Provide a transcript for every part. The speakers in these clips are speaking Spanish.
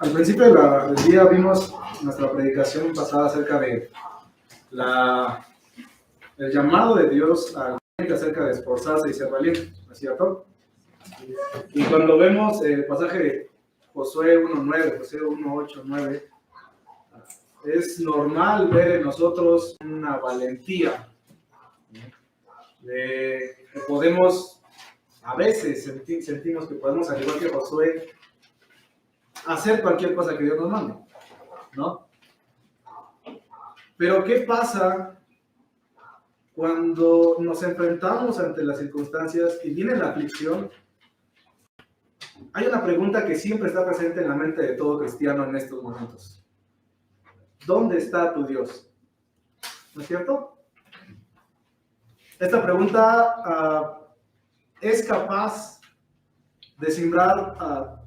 Al principio del día vimos nuestra predicación pasada acerca de el llamado de Dios al creyente acerca de esforzarse y ser valiente, ¿no es cierto? Y cuando vemos el pasaje de Josué 1.9, Josué 1.8.9, es normal ver en nosotros una valentía que podemos, a veces sentimos que podemos, al igual que Josué, hacer cualquier cosa que Dios nos mande, ¿no? Pero ¿qué pasa cuando nos enfrentamos ante las circunstancias y viene la aflicción? Hay una pregunta que siempre está presente en la mente de todo cristiano en estos momentos. ¿Dónde está tu Dios? ¿No es cierto? Esta pregunta es capaz de simbrar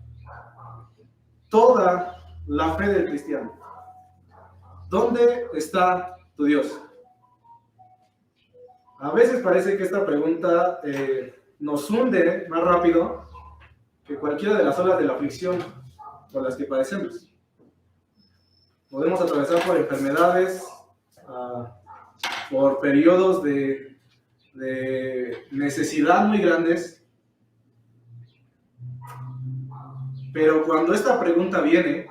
toda la fe del cristiano. ¿Dónde está tu Dios? A veces parece que esta pregunta nos hunde más rápido que cualquiera de las olas de la aflicción por las que padecemos. Podemos atravesar por enfermedades, por periodos de necesidad muy grandes, pero cuando esta pregunta viene,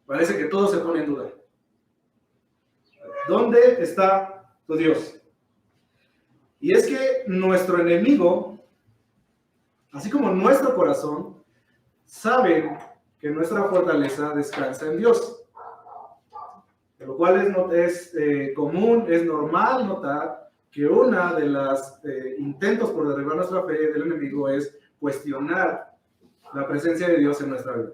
parece que todo se pone en duda. ¿Dónde está tu Dios? Y es que nuestro enemigo, así como nuestro corazón, saben que nuestra fortaleza descansa en Dios. De lo cual es común, es normal notar que una de las intentos por derribar nuestra fe del enemigo es cuestionar la presencia de Dios en nuestra vida.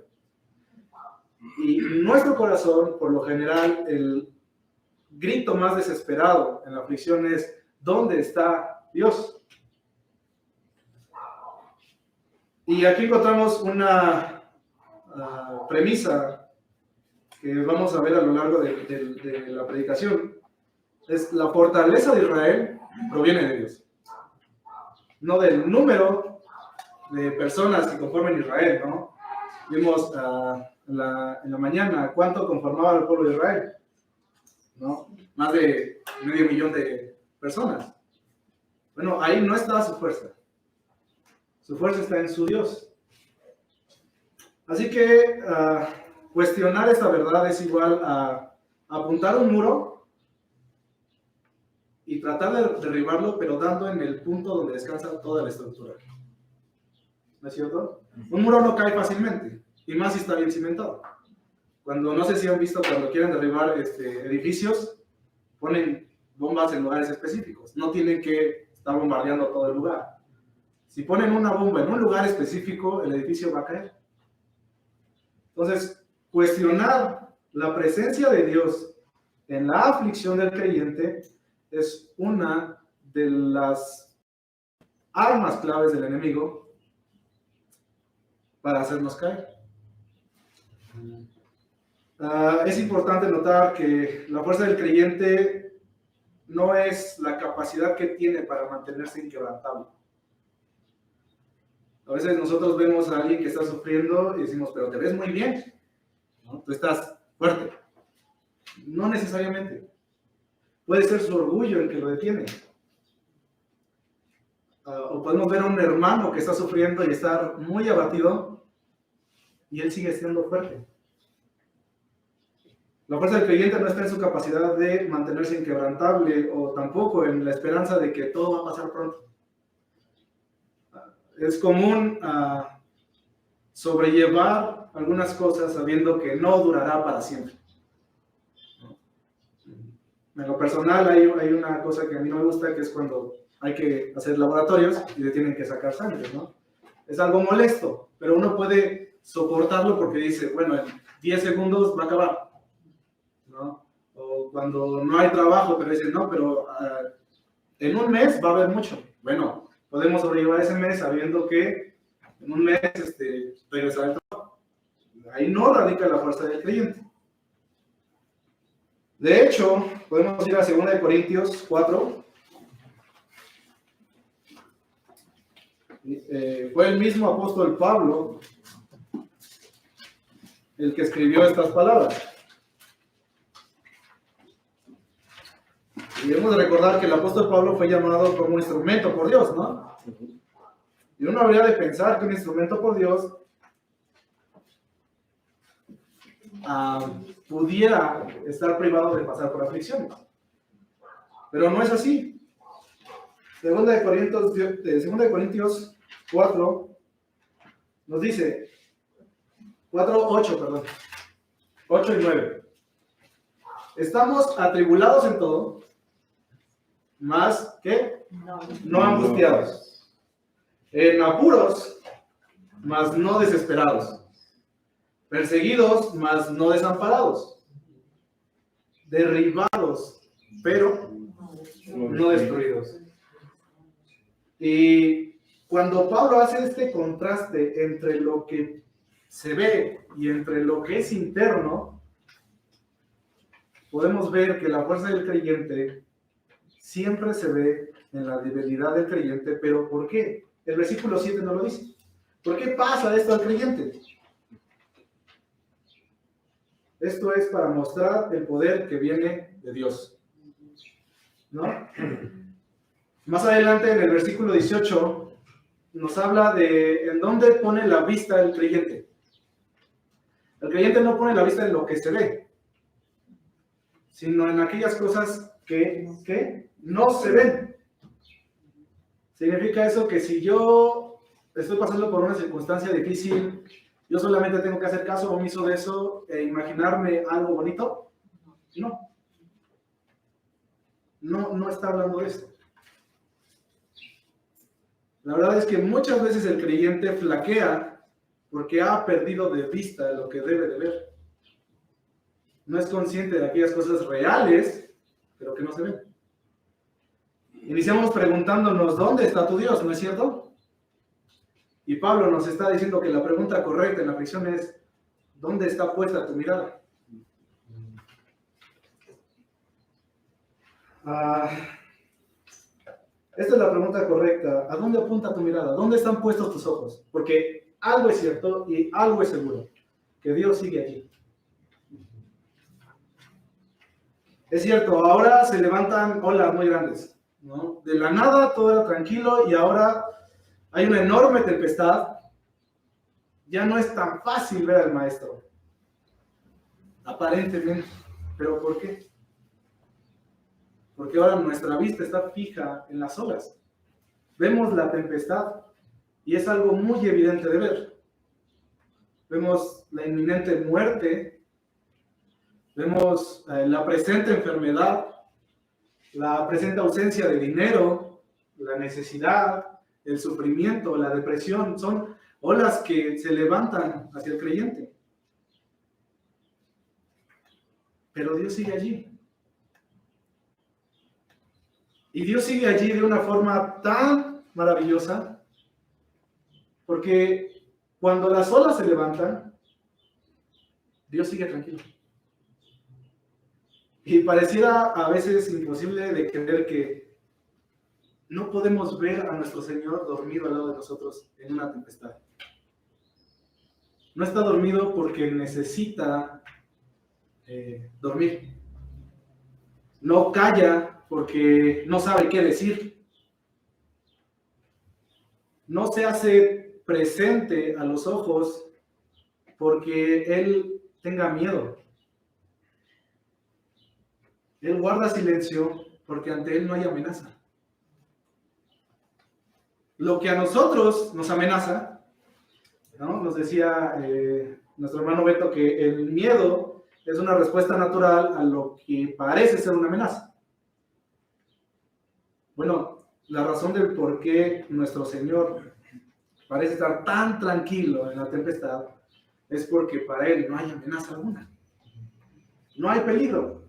Y nuestro corazón, por lo general, el grito más desesperado en la aflicción es: ¿dónde está Dios? Y aquí encontramos una premisa que vamos a ver a lo largo de la predicación. Es: la fortaleza de Israel proviene de Dios, no del número de personas que conforman Israel, ¿no? Vimos en la mañana cuánto conformaba el pueblo de Israel, ¿no? Más de 500,000 de personas. Bueno, ahí no está su fuerza. Su fuerza está en su Dios. Así que cuestionar esta verdad es igual a apuntar un muro y tratar de derribarlo, pero dando en el punto donde descansa toda la estructura. ¿No es cierto? Un muro no cae fácilmente, y más si está bien cimentado. No sé si han visto, cuando quieren derribar edificios, ponen bombas en lugares específicos. No tienen que estar bombardeando todo el lugar. Si ponen una bomba en un lugar específico, el edificio va a caer. Entonces, cuestionar la presencia de Dios en la aflicción del creyente es una de las armas claves del enemigo para hacernos caer. Es importante notar que la fuerza del creyente no es la capacidad que tiene para mantenerse inquebrantable. A veces nosotros vemos a alguien que está sufriendo y decimos: pero te ves muy bien, ¿no? Tú estás fuerte. No necesariamente. Puede ser su orgullo el que lo detiene. O podemos ver a un hermano que está sufriendo y estar muy abatido y él sigue siendo fuerte. La fuerza del creyente no está en su capacidad de mantenerse inquebrantable, o tampoco en la esperanza de que todo va a pasar pronto. Es común sobrellevar algunas cosas sabiendo que no durará para siempre. En lo personal hay una cosa que a mí no me gusta, que es cuando hay que hacer laboratorios y le tienen que sacar sangre, ¿no? Es algo molesto, pero uno puede soportarlo porque dice: bueno, en 10 segundos va a acabar, ¿no? O cuando no hay trabajo, pero dicen: no, pero en un mes va a haber mucho. Bueno, podemos sobrellevar ese mes sabiendo que en un mes regresará el trabajo. Ahí no radica la fuerza del creyente. De hecho, podemos ir a 2 Corintios 4. Fue el mismo apóstol Pablo el que escribió estas palabras. Y debemos de recordar que el apóstol Pablo fue llamado como un instrumento por Dios, ¿no? Y uno habría de pensar que un instrumento por Dios pudiera estar privado de pasar por aflicciones. Pero no es así. Segunda de Corintios 4 nos dice, 8 y 9. Estamos atribulados en todo, más que no angustiados, en apuros, mas no desesperados, perseguidos, mas no desamparados, derribados, pero no destruidos. Y cuando Pablo hace este contraste entre lo que se ve y entre lo que es interno, podemos ver que la fuerza del creyente siempre se ve en la debilidad del creyente. ¿Pero por qué? El versículo 7 no lo dice. ¿Por qué pasa esto al creyente? Esto es para mostrar el poder que viene de Dios, ¿no? Más adelante, en el versículo 18, nos habla de en dónde pone la vista el creyente. El creyente no pone la vista en lo que se ve, sino en aquellas cosas que no se ven. Significa eso que si yo estoy pasando por una circunstancia difícil, yo solamente tengo que hacer caso omiso de eso e imaginarme algo bonito. No está hablando de esto. La verdad es que muchas veces el creyente flaquea porque ha perdido de vista lo que debe de ver. No es consciente de aquellas cosas reales, pero que no se ven. Iniciamos preguntándonos, ¿dónde está tu Dios? ¿No es cierto? Y Pablo nos está diciendo que la pregunta correcta en la aflicción es, ¿dónde está puesta tu mirada? Esta es la pregunta correcta. ¿A dónde apunta tu mirada? ¿Dónde están puestos tus ojos? Porque algo es cierto y algo es seguro, que Dios sigue aquí. Es cierto, ahora se levantan olas muy grandes, ¿no? De la nada todo era tranquilo y ahora hay una enorme tempestad. Ya no es tan fácil ver al maestro, aparentemente. ¿Pero por qué? Porque ahora nuestra vista está fija en las olas. Vemos la tempestad y es algo muy evidente de ver. Vemos la inminente muerte, vemos la presente enfermedad, la presente ausencia de dinero, la necesidad, el sufrimiento, la depresión. Son olas que se levantan hacia el creyente. Pero Dios sigue allí. Y Dios sigue allí de una forma tan maravillosa, porque cuando las olas se levantan, Dios sigue tranquilo. Y pareciera a veces imposible de creer que no podemos ver a nuestro Señor dormido al lado de nosotros en una tempestad. No está dormido porque necesita dormir. No calla porque no sabe qué decir. No se hace presente a los ojos porque Él tenga miedo. Él guarda silencio porque ante Él no hay amenaza. Lo que a nosotros nos amenaza, ¿no? Nos decía nuestro hermano Beto que el miedo es una respuesta natural a lo que parece ser una amenaza. Bueno, la razón del por qué nuestro Señor parece estar tan tranquilo en la tempestad es porque para Él no hay amenaza alguna. No hay peligro.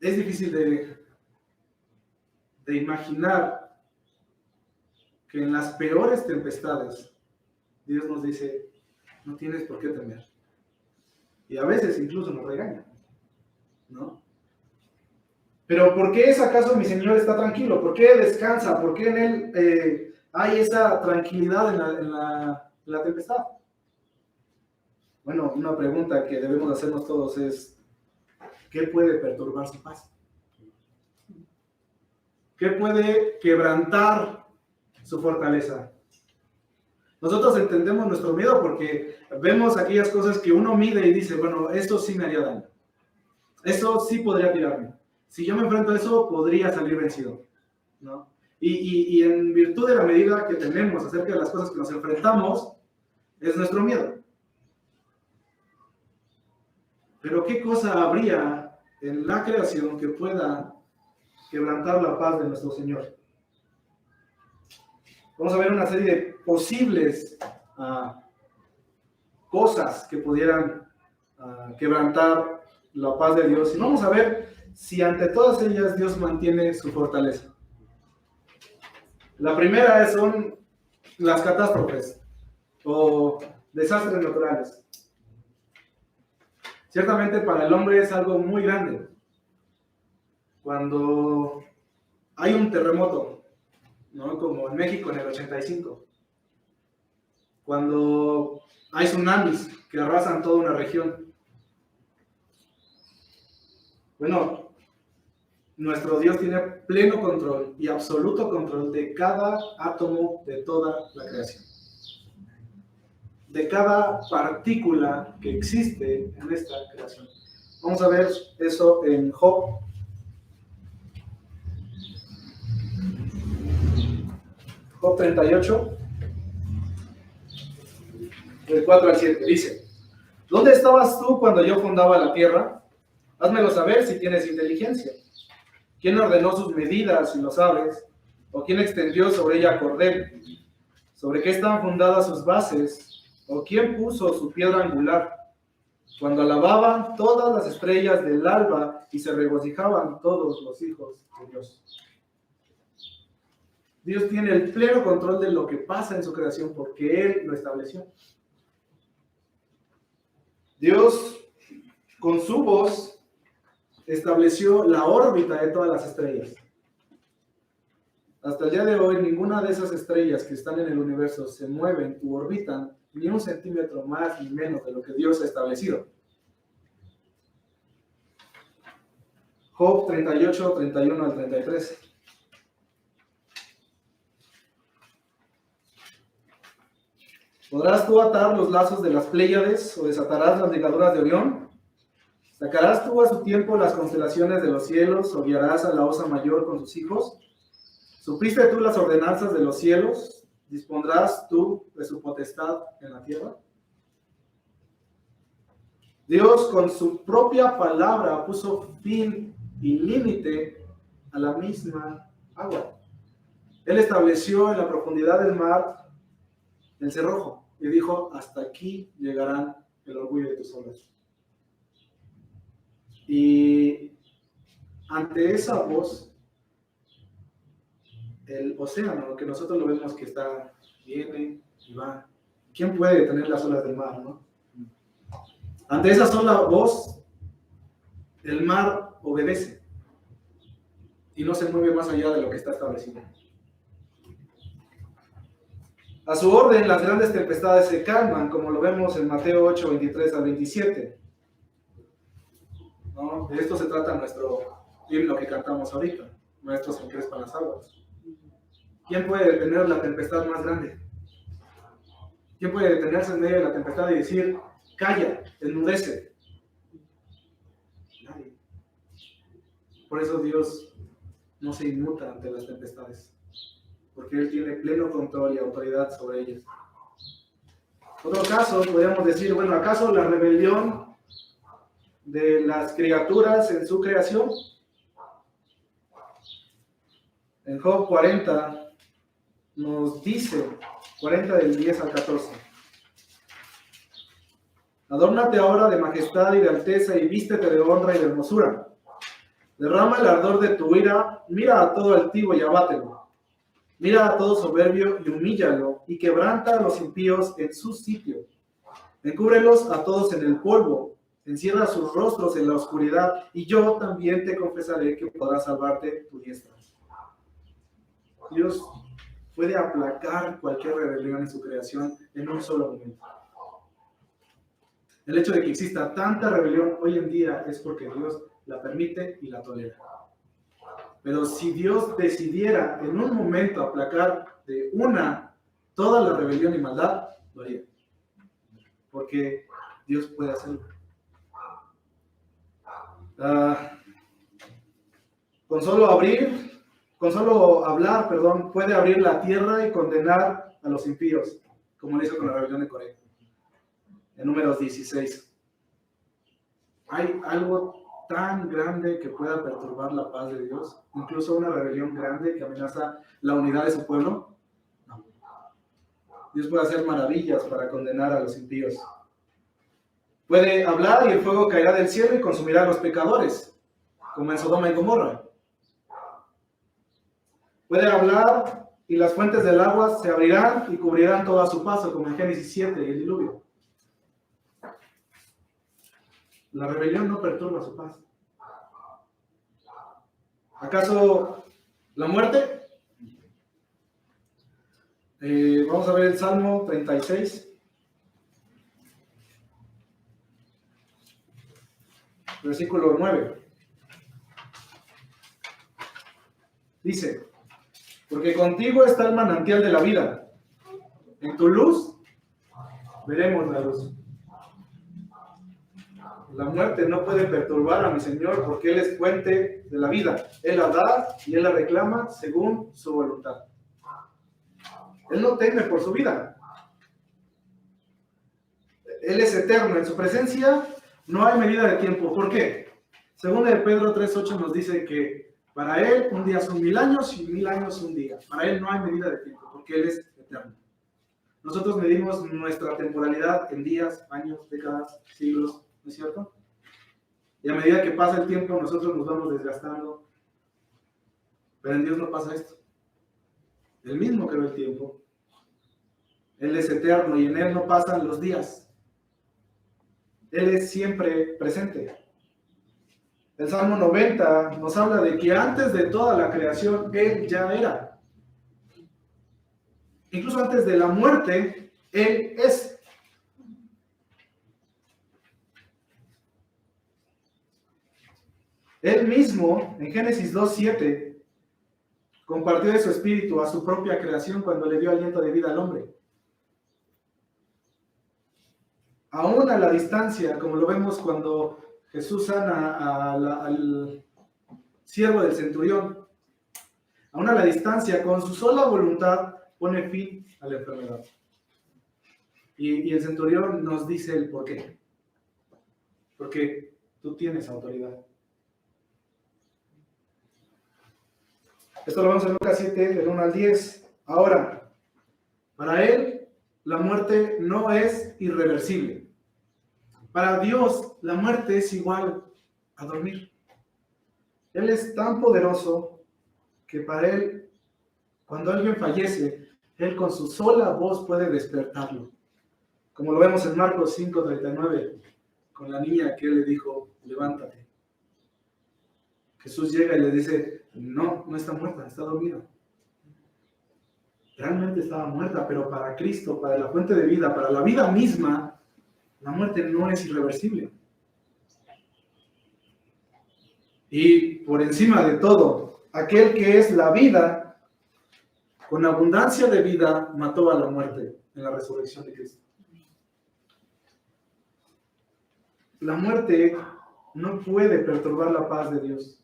Es difícil de imaginar que en las peores tempestades Dios nos dice, no tienes por qué temer. Y a veces incluso nos regaña, ¿no? Pero ¿por qué es acaso mi Señor está tranquilo? ¿Por qué descansa? ¿Por qué en Él hay esa tranquilidad en la tempestad. Bueno, una pregunta que debemos hacernos todos es, ¿qué puede perturbar su paz? ¿Qué puede quebrantar su fortaleza? Nosotros entendemos nuestro miedo porque vemos aquellas cosas que uno mide y dice, bueno, esto sí me haría daño. Eso sí podría tirarme. Si yo me enfrento a eso, podría salir vencido, ¿no? Y en virtud de la medida que tenemos acerca de las cosas que nos enfrentamos, es nuestro miedo. Pero ¿qué cosa habría en la creación que pueda quebrantar la paz de nuestro Señor? Vamos a ver una serie de posibles cosas que pudieran quebrantar la paz de Dios. Y vamos a ver si ante todas ellas Dios mantiene su fortaleza. La primera son las catástrofes o desastres naturales. Ciertamente para el hombre es algo muy grande. Cuando hay un terremoto, ¿no? Como en México en el 85. Cuando hay tsunamis que arrasan toda una región. Bueno, nuestro Dios tiene pleno control y absoluto control de cada átomo de toda la creación. De cada partícula que existe en esta creación. Vamos a ver eso en Job. Job 38, del 4 al 7, dice: ¿Dónde estabas tú cuando yo fundaba la tierra? Házmelo saber si tienes inteligencia. ¿Quién ordenó sus medidas, si lo sabes? ¿O quién extendió sobre ella cordel? ¿Sobre qué están fundadas sus bases? ¿O quién puso su piedra angular? Cuando alababan todas las estrellas del alba y se regocijaban todos los hijos de Dios. Dios tiene el pleno control de lo que pasa en su creación porque Él lo estableció. Dios, con su voz, estableció la órbita de todas las estrellas. Hasta el día de hoy, ninguna de esas estrellas que están en el universo se mueven u orbitan ni un centímetro más ni menos de lo que Dios ha establecido. Job 38, 31 al 33. ¿Podrás tú atar los lazos de las Pléyades o desatarás las ligaduras de Orión? ¿Sacarás tú a su tiempo las constelaciones de los cielos o guiarás a la osa mayor con sus hijos? ¿Supiste tú las ordenanzas de los cielos? ¿Dispondrás tú de su potestad en la tierra? Dios con su propia palabra puso fin y límite a la misma agua. Él estableció en la profundidad del mar el cerrojo y dijo: hasta aquí llegarán el orgullo de tus olas. Y ante esa voz, el océano, que nosotros lo vemos que está, viene y va. ¿Quién puede detener las olas del mar, no? Ante esa sola voz, el mar obedece y no se mueve más allá de lo que está establecido. A su orden, las grandes tempestades se calman, como lo vemos en Mateo 8, 23 al 27. ¿No? De esto se trata nuestro himno que cantamos ahorita, Maestros que encrespan las aguas. ¿Quién puede detener la tempestad más grande? ¿Quién puede detenerse en medio de la tempestad y decir: calla, enmudece? Nadie. Por eso Dios no se inmuta ante las tempestades, porque Él tiene pleno control y autoridad sobre ellas. Otro caso, podríamos decir, bueno, ¿acaso la rebelión de las criaturas en su creación? En Job 40 nos dice, 40 del 10 al 14: Adórnate ahora de majestad y de alteza y vístete de honra y de hermosura. Derrama el ardor de tu ira, mira a todo altivo y abátelo. Mira a todo soberbio y humíllalo, y quebranta a los impíos en su sitio. Encúbrelos a todos en el polvo, encierra sus rostros en la oscuridad, y yo también te confesaré que podrás salvarte tu diestra. Dios puede aplacar cualquier rebelión en su creación en un solo momento. El hecho de que exista tanta rebelión hoy en día es porque Dios la permite y la tolera. Pero si Dios decidiera en un momento aplacar de una toda la rebelión y maldad, lo haría. Porque Dios puede hacerlo. Con solo hablar, puede abrir la tierra y condenar a los impíos, como lo hizo con la rebelión de Coré. En Números 16. ¿Hay algo tan grande que pueda perturbar la paz de Dios? Incluso una rebelión grande que amenaza la unidad de su pueblo. No. Dios puede hacer maravillas para condenar a los impíos. Puede hablar y el fuego caerá del cielo y consumirá a los pecadores, como en Sodoma y Gomorra. Puede hablar y las fuentes del agua se abrirán y cubrirán todo a su paso, como en Génesis 7 y el diluvio. La rebelión no perturba su paz. ¿Acaso la muerte? Vamos a ver el Salmo 36. Versículo 9. Dice: porque contigo está el manantial de la vida. En tu luz veremos la luz. La muerte no puede perturbar a mi Señor porque Él es fuente de la vida. Él la da y Él la reclama según su voluntad. Él no teme por su vida. Él es eterno. En su presencia no hay medida de tiempo. ¿Por qué? Según de Pedro 3:8 nos dice que para Él un día son 1000 años y 1000 años un día. Para Él no hay medida de tiempo porque Él es eterno. Nosotros medimos nuestra temporalidad en días, años, décadas, siglos, ¿no es cierto? Y a medida que pasa el tiempo nosotros nos vamos desgastando. Pero en Dios no pasa esto. Él mismo creó el tiempo. Él es eterno y en Él no pasan los días. Él es siempre presente. El Salmo 90 nos habla de que antes de toda la creación Él ya era. Incluso antes de la muerte, Él es. Él mismo, en Génesis 2:7, compartió de su espíritu a su propia creación cuando le dio aliento de vida al hombre. Aún a la distancia, como lo vemos cuando Jesús sana al siervo del centurión, aún a la distancia, con su sola voluntad, pone fin a la enfermedad. Y el centurión nos dice el por qué. Porque tú tienes autoridad. Esto lo vemos en Lucas 7, del 1 al 10. Ahora, para Él, la muerte no es irreversible. Para Dios, la muerte es igual a dormir. Él es tan poderoso que para Él, cuando alguien fallece, Él con su sola voz puede despertarlo. Como lo vemos en Marcos 5:39, con la niña que Él le dijo, levántate. Jesús llega y le dice, no está muerta, está dormida. Realmente estaba muerta, pero para Cristo, para la fuente de vida, para la vida misma, la muerte no es irreversible. Y por encima de todo, aquel que es la vida, con abundancia de vida, mató a la muerte en la resurrección de Cristo. La muerte no puede perturbar la paz de Dios.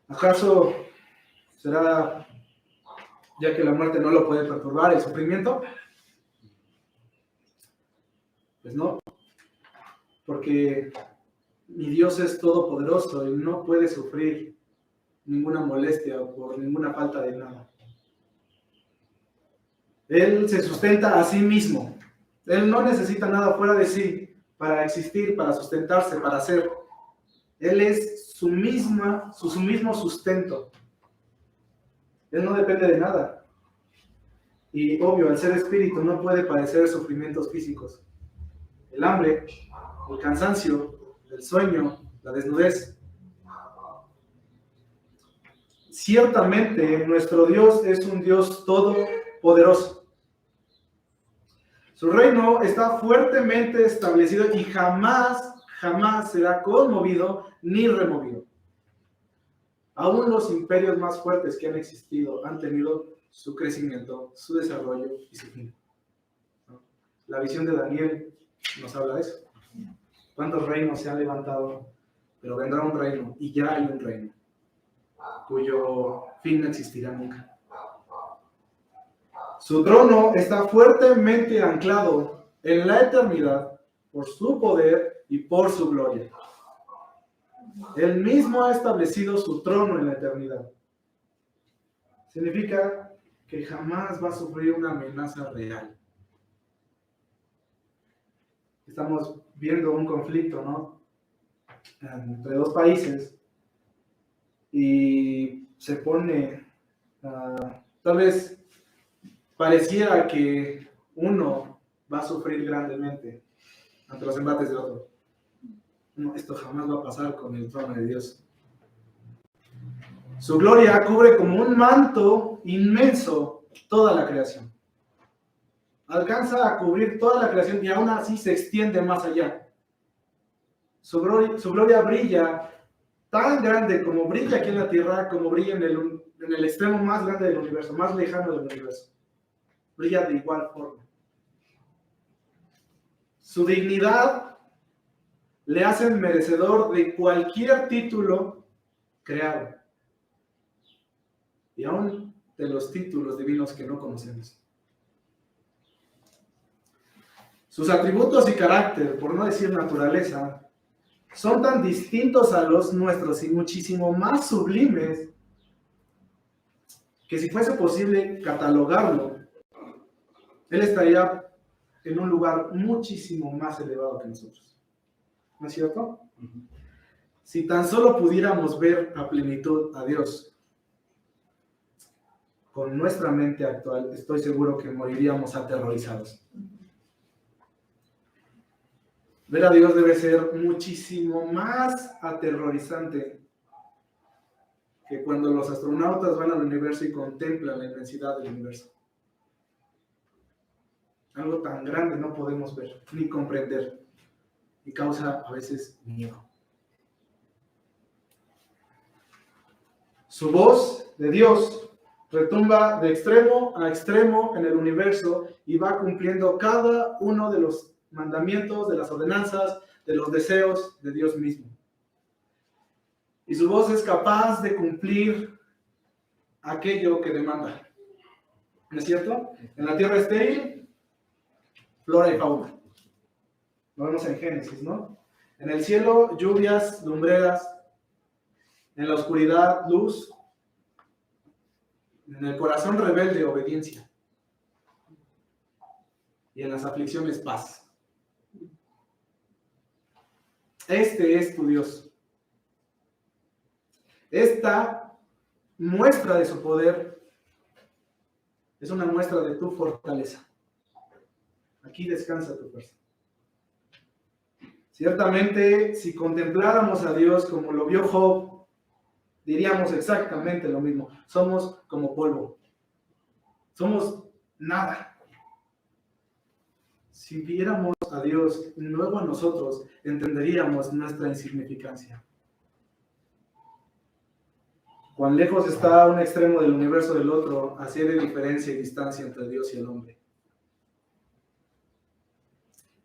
¿Acaso será, ya que la muerte no lo puede perturbar, el sufrimiento? Pues no, porque mi Dios es todopoderoso y no puede sufrir ninguna molestia o por ninguna falta de nada. Él se sustenta a sí mismo. Él no necesita nada fuera de sí para existir, para sustentarse, para ser. Él es su mismo sustento. Él no depende de nada. Y obvio, al ser espíritu no puede padecer sufrimientos físicos. El hambre, el cansancio, el sueño, la desnudez. Ciertamente, nuestro Dios es un Dios todopoderoso. Su reino está fuertemente establecido y jamás será conmovido ni removido. Aún los imperios más fuertes que han existido han tenido su crecimiento, su desarrollo y su fin. La visión de Daniel nos habla de eso. ¿Cuántos reinos se han levantado? Pero vendrá un reino, y ya hay un reino, cuyo fin no existirá nunca. Su trono está fuertemente anclado en la eternidad por su poder y por su gloria. Él mismo ha establecido su trono en la eternidad. Significa que jamás va a sufrir una amenaza real. Estamos viendo un conflicto, ¿no?, entre dos países, y se pone, tal vez pareciera que uno va a sufrir grandemente ante los embates de otro. No, esto jamás va a pasar con el trono de Dios. Su gloria cubre como un manto inmenso toda la creación. Alcanza a cubrir toda la creación y aún así se extiende más allá. Su gloria brilla tan grande como brilla aquí en la tierra, como brilla en el extremo más grande del universo, más lejano del universo. Brilla de igual forma. Su dignidad le hace merecedor de cualquier título creado, y aún de los títulos divinos que no conocemos. Sus atributos y carácter, por no decir naturaleza, son tan distintos a los nuestros y muchísimo más sublimes que si fuese posible catalogarlo, Él estaría en un lugar muchísimo más elevado que nosotros. ¿No es cierto? Si tan solo pudiéramos ver a plenitud a Dios con nuestra mente actual, estoy seguro que moriríamos aterrorizados. Ver a Dios debe ser muchísimo más aterrorizante que cuando los astronautas van al universo y contemplan la inmensidad del universo. Algo tan grande no podemos ver ni comprender, y causa a veces miedo. Su voz de Dios retumba de extremo a extremo en el universo y va cumpliendo cada uno de los mandamientos, de las ordenanzas, de los deseos de Dios mismo. Y su voz es capaz de cumplir aquello que demanda. ¿No es cierto? En la tierra estéril, flora y fauna. Lo vemos en Génesis, ¿no? En el cielo, lluvias, lumbreras. En la oscuridad, luz. En el corazón rebelde, obediencia. Y en las aflicciones, paz. Este es tu Dios. Esta muestra de su poder es una muestra de tu fortaleza. Aquí descansa tu fuerza. Ciertamente, si contempláramos a Dios como lo vio Job, diríamos exactamente lo mismo. Somos como polvo. Somos nada. Si viéramos a Dios luego a nosotros, entenderíamos nuestra insignificancia. Cuán lejos está un extremo del universo del otro, así hay de diferencia y distancia entre Dios y el hombre.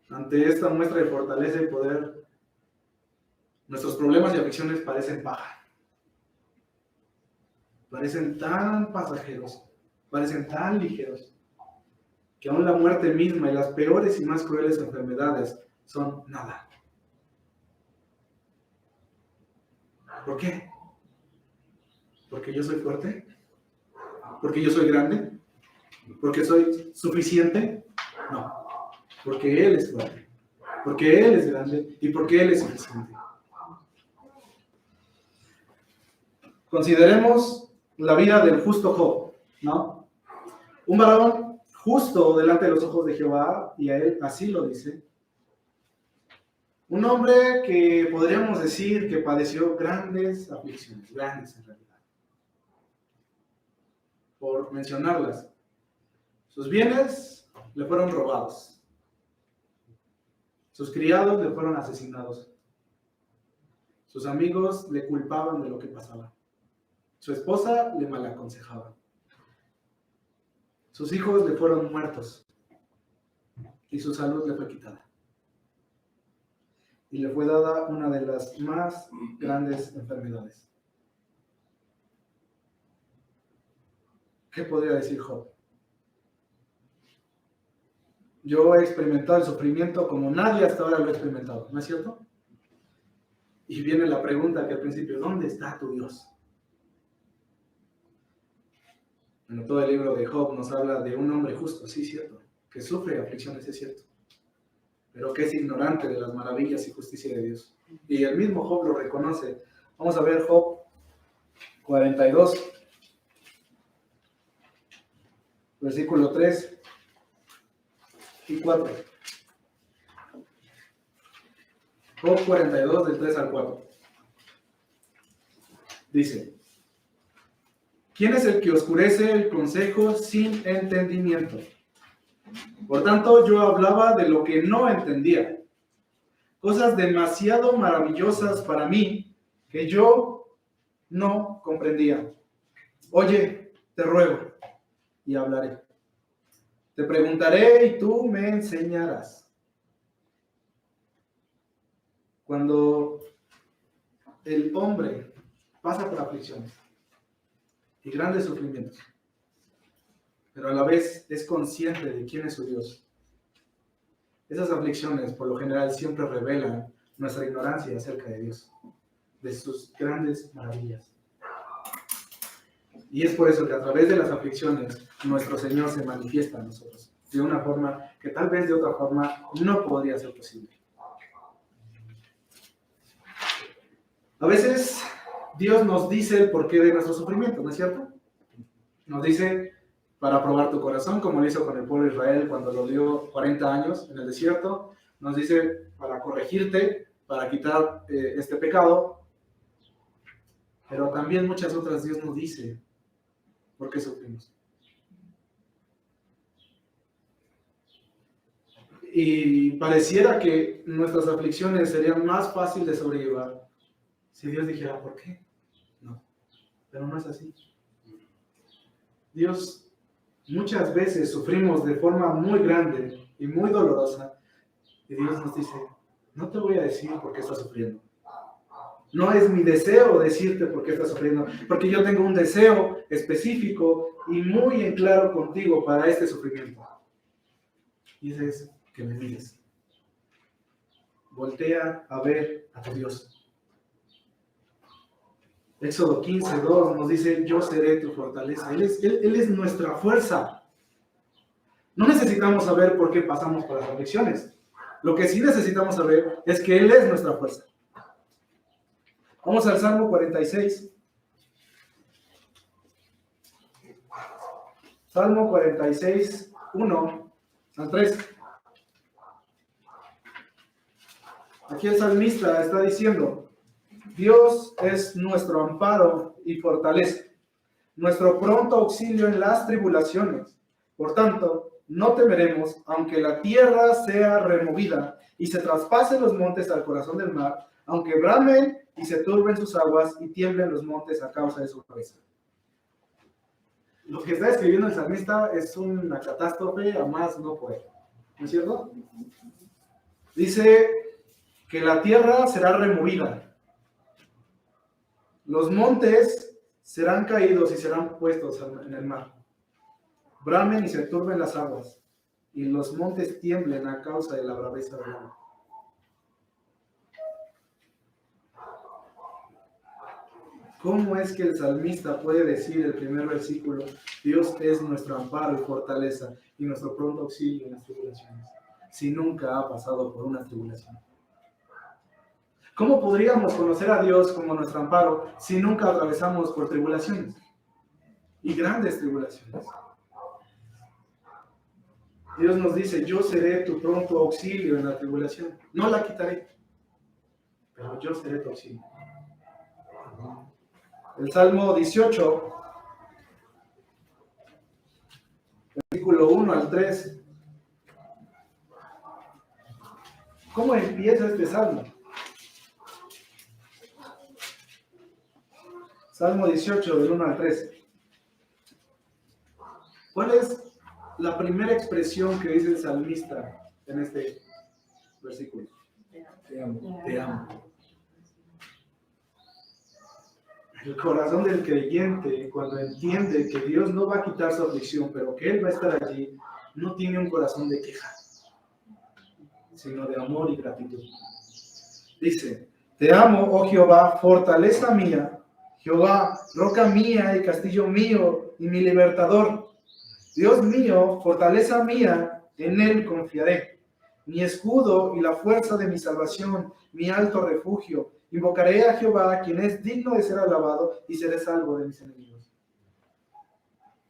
Ante esta muestra de fortaleza y poder, nuestros problemas y aflicciones parecen paja. Parecen tan pasajeros, parecen tan ligeros, que aún la muerte misma y las peores y más crueles enfermedades son nada. ¿Por qué? ¿Porque yo soy fuerte? ¿Porque yo soy grande? ¿Porque soy suficiente? No. Porque Él es fuerte, porque Él es grande y porque Él es suficiente. Consideremos la vida del justo Job, ¿no? Un varón justo delante de los ojos de Jehová, y a él así lo dice. Un hombre que podríamos decir que padeció grandes aflicciones, grandes en realidad. por mencionarlas. Sus bienes le fueron robados. Sus criados le fueron asesinados. Sus amigos le culpaban de lo que pasaba. Su esposa le malaconsejaba. Sus hijos le fueron muertos. Y su salud le fue quitada. Y le fue dada una de las más grandes enfermedades. ¿Qué podría decir Job? Yo he experimentado el sufrimiento como nadie hasta ahora lo ha experimentado, ¿no es cierto? Y viene la pregunta que al principio, ¿dónde está tu Dios? Bueno, todo el libro de Job nos habla de un hombre justo, sí, cierto, que sufre aflicciones, es cierto, pero que es ignorante de las maravillas y justicia de Dios. Y el mismo Job lo reconoce. Vamos a ver Job 42, versículo 3 y 4. Job 42, del 3 al 4. Dice: ¿quién es el que oscurece el consejo sin entendimiento? Por tanto, yo hablaba de lo que no entendía, cosas demasiado maravillosas para mí que yo no comprendía. Oye, te ruego, y hablaré. Te preguntaré y tú me enseñarás. Cuando el hombre pasa por aflicciones y grandes sufrimientos, pero a la vez es consciente de quién es su Dios, esas aflicciones por lo general siempre revelan nuestra ignorancia acerca de Dios, de sus grandes maravillas. Y es por eso que a través de las aflicciones nuestro Señor se manifiesta a nosotros de una forma que tal vez de otra forma no podría ser posible. A veces Dios nos dice el porqué de nuestro sufrimiento, ¿no es cierto? Nos dice para probar tu corazón, como lo hizo con el pueblo de Israel cuando lo dio 40 años en el desierto. Nos dice para corregirte, para quitar este pecado. Pero también muchas otras Dios nos dice por qué sufrimos. Y pareciera que nuestras aflicciones serían más fáciles de sobrellevar si Dios dijera ¿por qué? No, pero no es así. Dios, muchas veces sufrimos de forma muy grande y muy dolorosa, y Dios nos dice, no te voy a decir por qué estás sufriendo. No es mi deseo decirte por qué estás sufriendo, porque yo tengo un deseo específico y muy en claro contigo para este sufrimiento. Y ese es que me mires. Voltea a ver a tu Dios. Éxodo 15:2 nos dice, yo seré tu fortaleza. Él es nuestra fuerza. No necesitamos saber por qué pasamos por las aflicciones. Lo que sí necesitamos saber es que Él es nuestra fuerza. Vamos al Salmo 46. Salmo 46, 1 al 3. Aquí el salmista está diciendo, Dios es nuestro amparo y fortaleza, nuestro pronto auxilio en las tribulaciones. Por tanto, no temeremos, aunque la tierra sea removida y se traspasen los montes al corazón del mar, aunque bramen y se turben sus aguas y tiemblen los montes a causa de su cabeza. Lo que está escribiendo el salmista es una catástrofe a más no poder, ¿no es cierto? Dice que la tierra será removida, los montes serán caídos y serán puestos en el mar, bramen y se turben las aguas, y los montes tiemblen a causa de la braveza del agua. ¿Cómo es que el salmista puede decir el primer versículo, Dios es nuestro amparo y fortaleza y nuestro pronto auxilio en las tribulaciones, si nunca ha pasado por una tribulación? ¿Cómo podríamos conocer a Dios como nuestro amparo si nunca atravesamos por tribulaciones? Y grandes tribulaciones. Dios nos dice, yo seré tu pronto auxilio en la tribulación. No la quitaré, pero yo seré tu auxilio. El Salmo 18, versículo 1 al 3. ¿Cómo empieza este salmo? Salmo 18, del 1 al 3. ¿Cuál es la primera expresión que dice el salmista en este versículo? Te amo, te amo. El corazón del creyente, cuando entiende que Dios no va a quitar su aflicción, pero que Él va a estar allí, no tiene un corazón de queja, sino de amor y gratitud. Dice, te amo, oh Jehová, fortaleza mía, Jehová, roca mía y castillo mío y mi libertador. Dios mío, fortaleza mía, en Él confiaré. Mi escudo y la fuerza de mi salvación, mi alto refugio. Invocaré a Jehová, quien es digno de ser alabado, y seré salvo de mis enemigos.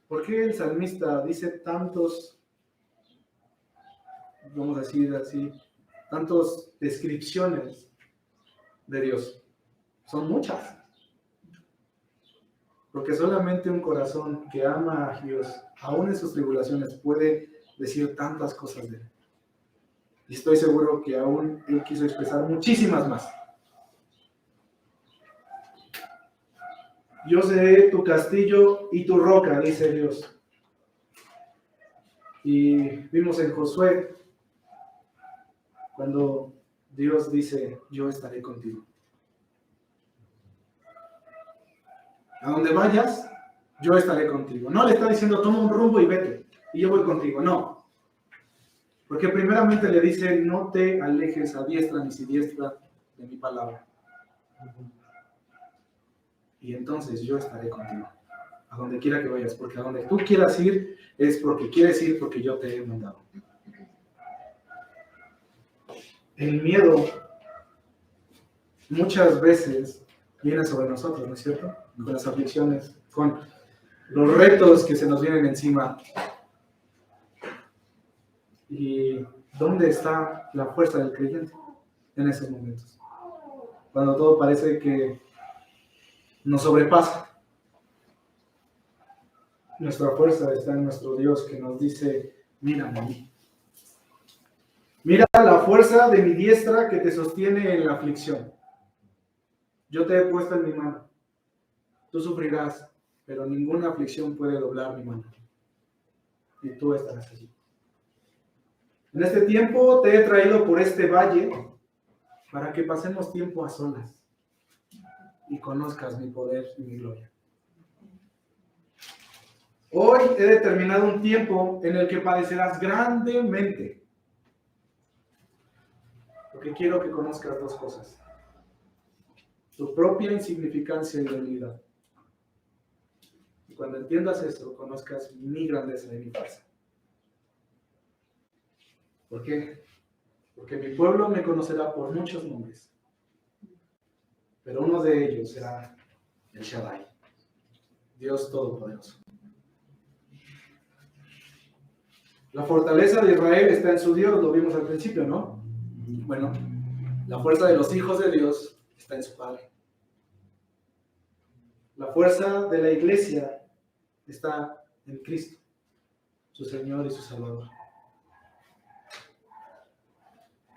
¿Por qué el salmista dice tantos, vamos a decir así, tantas descripciones de Dios? Son muchas. Porque solamente un corazón que ama a Dios, aún en sus tribulaciones, puede decir tantas cosas de Él. Y estoy seguro que aún Él quiso expresar muchísimas más. Yo seré tu castillo y tu roca, dice Dios. Y vimos en Josué, cuando Dios dice, yo estaré contigo. A donde vayas, yo estaré contigo. No le está diciendo, toma un rumbo y vete, y yo voy contigo. No. Porque primeramente le dice, no te alejes a diestra ni siniestra de mi palabra. Y entonces yo estaré contigo, a donde quiera que vayas, porque a donde tú quieras ir, es porque quieres ir, porque yo te he mandado. El miedo muchas veces viene sobre nosotros, ¿no es cierto? Con las aflicciones, con los retos que se nos vienen encima. ¿Y dónde está la fuerza del creyente en esos momentos? Cuando todo parece que nos sobrepasa. Nuestra fuerza está en nuestro Dios, que nos dice, mírame a mí. Mira la fuerza de mi diestra que te sostiene en la aflicción. Yo te he puesto en mi mano. Tú sufrirás, pero ninguna aflicción puede doblar mi mano. Y tú estarás allí. En este tiempo te he traído por este valle para que pasemos tiempo a solas y conozcas mi poder y mi gloria. Hoy he determinado un tiempo en el que padecerás grandemente. Porque quiero que conozcas dos cosas. Tu propia insignificancia y debilidad. Y cuando entiendas eso, conozcas mi grandeza y mi fuerza. ¿Por qué? Porque mi pueblo me conocerá por muchos nombres. Pero uno de ellos será el Shaddai, Dios Todopoderoso. La fortaleza de Israel está en su Dios, lo vimos al principio, ¿no? Bueno, la fuerza de los hijos de Dios está en su Padre. La fuerza de la iglesia está en Cristo, su Señor y su Salvador.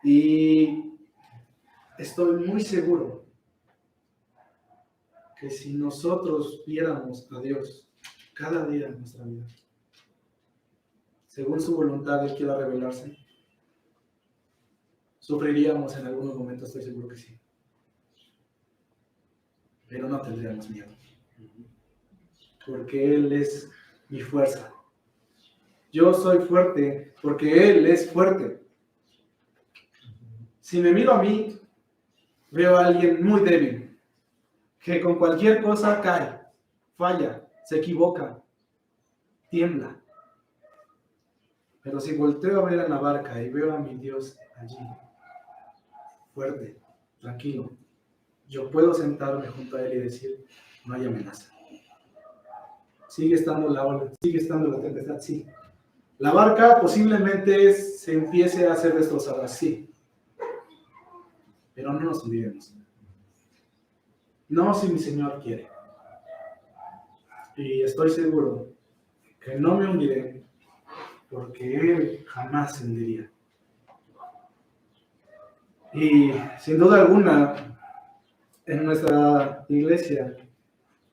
Y estoy muy seguro que si nosotros viéramos a Dios cada día en nuestra vida, según su voluntad Él quiera revelarse, sufriríamos en algunos momentos, estoy seguro que sí. Pero no tendríamos miedo. Porque Él es mi fuerza. Yo soy fuerte porque Él es fuerte. Si me miro a mí, veo a alguien muy débil, que con cualquier cosa cae, falla, se equivoca, tiembla. Pero si volteo a ver a la barca y veo a mi Dios allí, fuerte, tranquilo, yo puedo sentarme junto a Él y decir, no hay amenaza. Sigue estando la ola, sigue estando la tempestad, sí. La barca posiblemente se empiece a ser destrozada, sí. Pero no nos olvidemos. No si mi Señor quiere. Y estoy seguro que no me hundiré, porque Él jamás se hundiría. Y sin duda alguna, en nuestra iglesia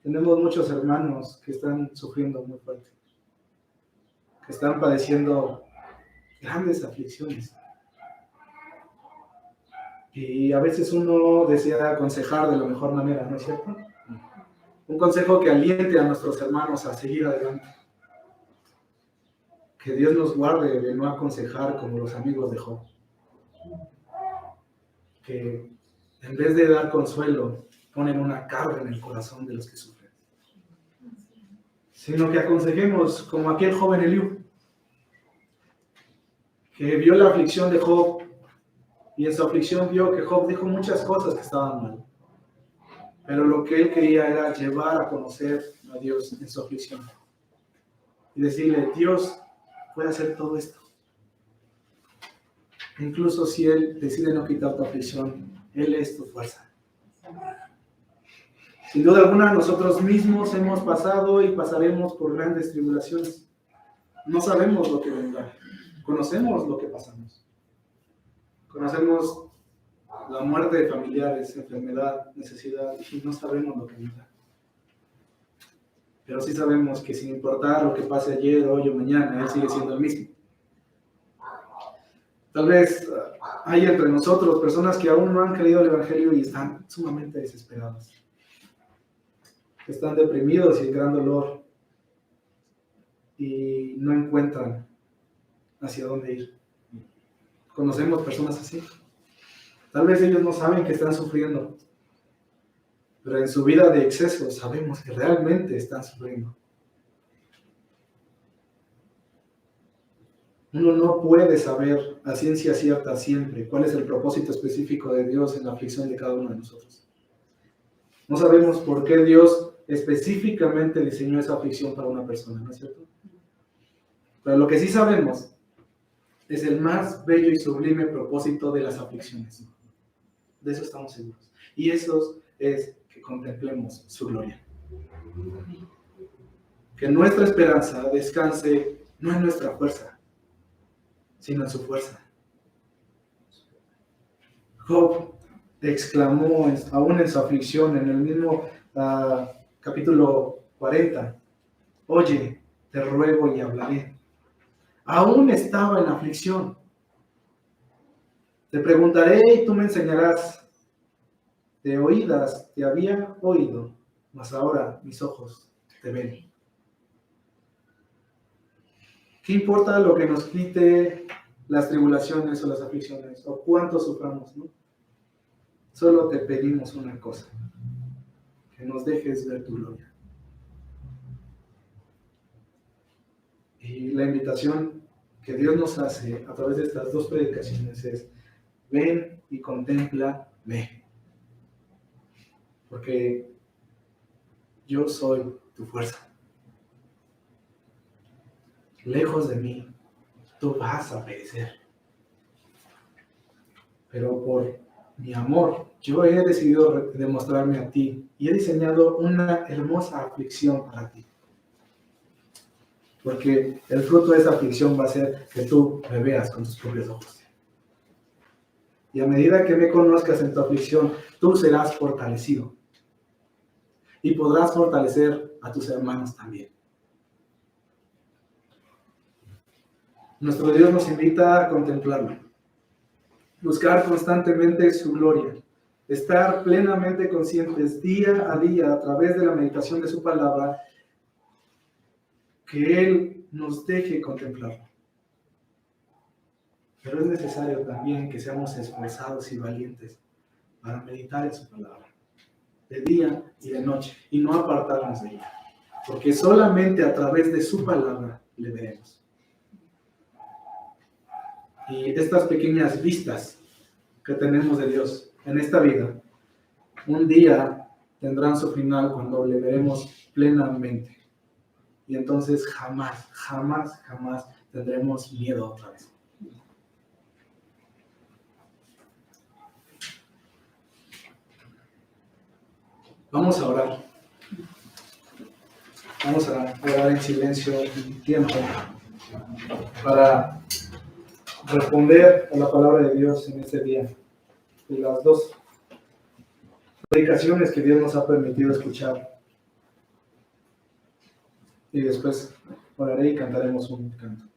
tenemos muchos hermanos que están sufriendo muy fuerte, que están padeciendo grandes aflicciones. Y a veces uno desea aconsejar de la mejor manera, ¿no es cierto? Un consejo que aliente a nuestros hermanos a seguir adelante. Que Dios nos guarde de no aconsejar como los amigos de Job. Que en vez de dar consuelo, ponen una carga en el corazón de los que sufren. Sino que aconsejemos como aquel joven Eliú, que vio la aflicción de Job, y en su aflicción vio que Job dijo muchas cosas que estaban mal. Pero lo que él quería era llevar a conocer a Dios en su aflicción. Y decirle, Dios puede hacer todo esto. Incluso si Él decide no quitar tu aflicción, Él es tu fuerza. Sin duda alguna, nosotros mismos hemos pasado y pasaremos por grandes tribulaciones. No sabemos lo que vendrá. Conocemos lo que pasamos. Conocemos la muerte de familiares, enfermedad, necesidad, y no sabemos lo que vendrá. Pero sí sabemos que sin importar lo que pase ayer, hoy o mañana, Él sigue siendo el mismo. Tal vez hay entre nosotros personas que aún no han creído el Evangelio y están sumamente desesperadas. Están deprimidos y en gran dolor y no encuentran hacia dónde ir. Conocemos personas así. Tal vez ellos no saben que están sufriendo, pero en su vida de exceso sabemos que realmente están sufriendo. Uno no puede saber a ciencia cierta siempre cuál es el propósito específico de Dios en la aflicción de cada uno de nosotros. No sabemos por qué Dios específicamente diseñó esa aflicción para una persona, ¿no es cierto? Pero lo que sí sabemos es el más bello y sublime propósito de las aflicciones. De eso estamos seguros. Y eso es que contemplemos su gloria. Que nuestra esperanza descanse no en nuestra fuerza, sino en su fuerza. Job exclamó aún en su aflicción, en el mismo capítulo 40, oye, te ruego y hablaré. Aún estaba en aflicción. Te preguntaré y tú me enseñarás. De oídas te había oído, mas ahora mis ojos te ven. ¿Qué importa lo que nos quite las tribulaciones o las aflicciones, o cuánto suframos, ¿no? Solo te pedimos una cosa, que nos dejes ver tu gloria. Y la invitación que Dios nos hace a través de estas dos predicaciones es, ven y contémplame, porque yo soy tu fuerza. Lejos de mí, tú vas a perecer. Pero por mi amor, yo he decidido demostrarme a ti y he diseñado una hermosa aflicción para ti. Porque el fruto de esa aflicción va a ser que tú me veas con tus propios ojos. Y a medida que me conozcas en tu aflicción, tú serás fortalecido. Y podrás fortalecer a tus hermanos también. Nuestro Dios nos invita a contemplarlo. Buscar constantemente su gloria. Estar plenamente conscientes día a día a través de la meditación de su palabra, que Él nos deje contemplarlo. Pero es necesario también que seamos esforzados y valientes para meditar en su palabra, de día y de noche, y no apartarnos de ella, porque solamente a través de su palabra le veremos. Y estas pequeñas vistas que tenemos de Dios en esta vida, un día tendrán su final cuando le veremos plenamente. Y entonces jamás tendremos miedo otra vez. Vamos a orar. Vamos a orar en silencio un tiempo. para responder a la palabra de Dios en este día. Y las dos predicaciones que Dios nos ha permitido escuchar. Y después oraré y cantaremos un canto.